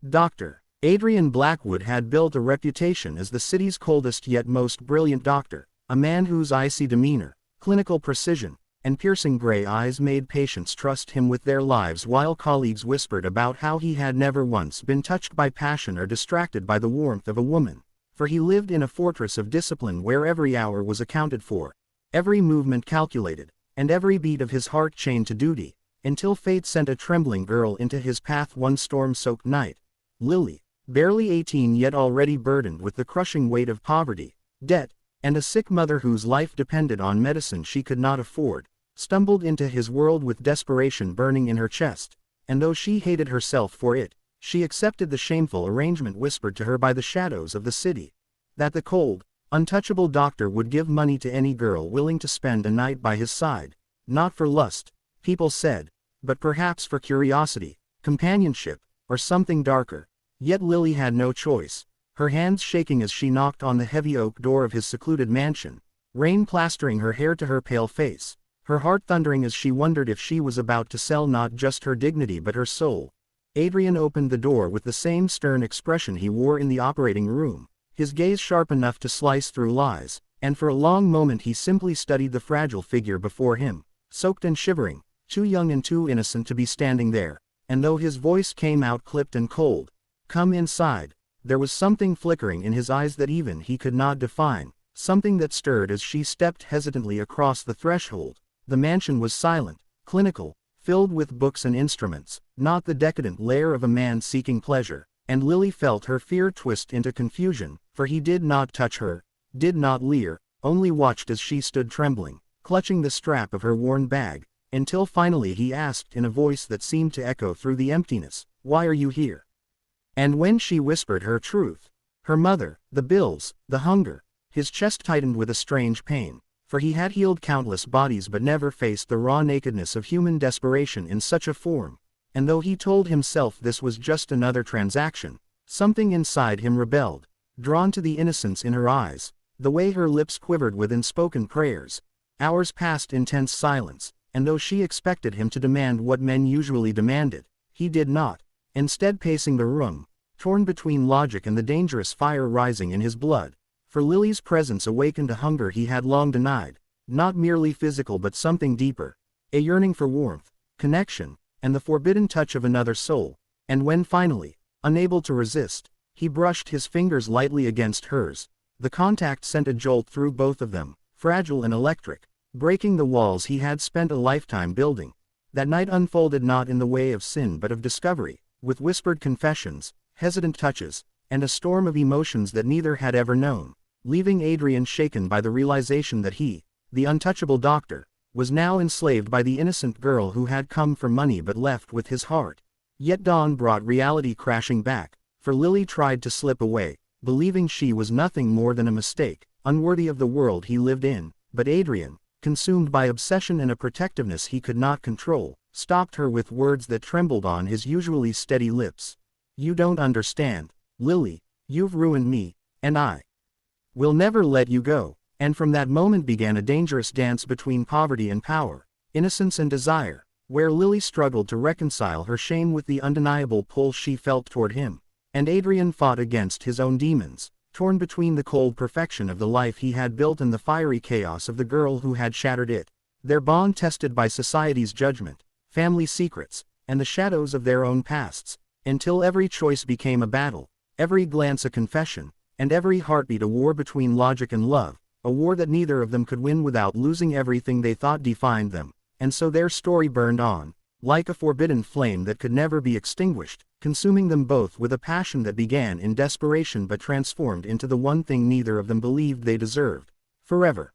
Dr. Adrian Blackwood had built a reputation as the city's coldest yet most brilliant doctor, a man whose icy demeanor, clinical precision, and piercing gray eyes made patients trust him with their lives, while colleagues whispered about how he had never once been touched by passion or distracted by the warmth of a woman, for he lived in a fortress of discipline where every hour was accounted for, every movement calculated, and every beat of his heart chained to duty, until fate sent a trembling girl into his path one storm-soaked night. Lily, barely 18 yet already burdened with the crushing weight of poverty, debt, and a sick mother whose life depended on medicine she could not afford, stumbled into his world with desperation burning in her chest, and though she hated herself for it, she accepted the shameful arrangement whispered to her by the shadows of the city, that the cold, untouchable doctor would give money to any girl willing to spend a night by his side, not for lust, people said, but perhaps for curiosity, companionship, or something darker. Yet Lily had no choice, her hands shaking as she knocked on the heavy oak door of his secluded mansion, rain plastering her hair to her pale face, her heart thundering as she wondered if she was about to sell not just her dignity but her soul. Adrian opened the door with the same stern expression he wore in the operating room, his gaze sharp enough to slice through lies, and for a long moment he simply studied the fragile figure before him, soaked and shivering, too young and too innocent to be standing there, and though his voice came out clipped and cold, "Come inside," there was something flickering in his eyes that even he could not define, something that stirred as she stepped hesitantly across the threshold. The mansion was silent, clinical, filled with books and instruments, not the decadent lair of a man seeking pleasure, and Lily felt her fear twist into confusion, for he did not touch her, did not leer, only watched as she stood trembling, clutching the strap of her worn bag, until finally he asked in a voice that seemed to echo through the emptiness, "Why are you here?" And when she whispered her truth, her mother, the bills, the hunger, his chest tightened with a strange pain, for he had healed countless bodies but never faced the raw nakedness of human desperation in such a form, and though he told himself this was just another transaction, something inside him rebelled, drawn to the innocence in her eyes, the way her lips quivered with unspoken prayers. Hours passed in tense silence, and though she expected him to demand what men usually demanded, he did not, instead pacing the room, torn between logic and the dangerous fire rising in his blood, for Lily's presence awakened a hunger he had long denied, not merely physical but something deeper, a yearning for warmth, connection, and the forbidden touch of another soul, and when finally, unable to resist, he brushed his fingers lightly against hers, the contact sent a jolt through both of them, fragile and electric, breaking the walls he had spent a lifetime building. That night unfolded not in the way of sin but of discovery, with whispered confessions, hesitant touches, and a storm of emotions that neither had ever known, leaving Adrian shaken by the realization that he, the untouchable doctor, was now enslaved by the innocent girl who had come for money but left with his heart. Yet dawn brought reality crashing back, for Lily tried to slip away, believing she was nothing more than a mistake, unworthy of the world he lived in, but Adrian, consumed by obsession and a protectiveness he could not control, stopped her with words that trembled on his usually steady lips. "You don't understand, Lily, you've ruined me, and I will never let you go." And from that moment began a dangerous dance between poverty and power, innocence and desire, where Lily struggled to reconcile her shame with the undeniable pull she felt toward him, and Adrian fought against his own demons, torn between the cold perfection of the life he had built and the fiery chaos of the girl who had shattered it, their bond tested by society's judgment, family secrets, and the shadows of their own pasts, until every choice became a battle, every glance a confession, and every heartbeat a war between logic and love, a war that neither of them could win without losing everything they thought defined them, and so their story burned on, like a forbidden flame that could never be extinguished, consuming them both with a passion that began in desperation but transformed into the one thing neither of them believed they deserved: forever.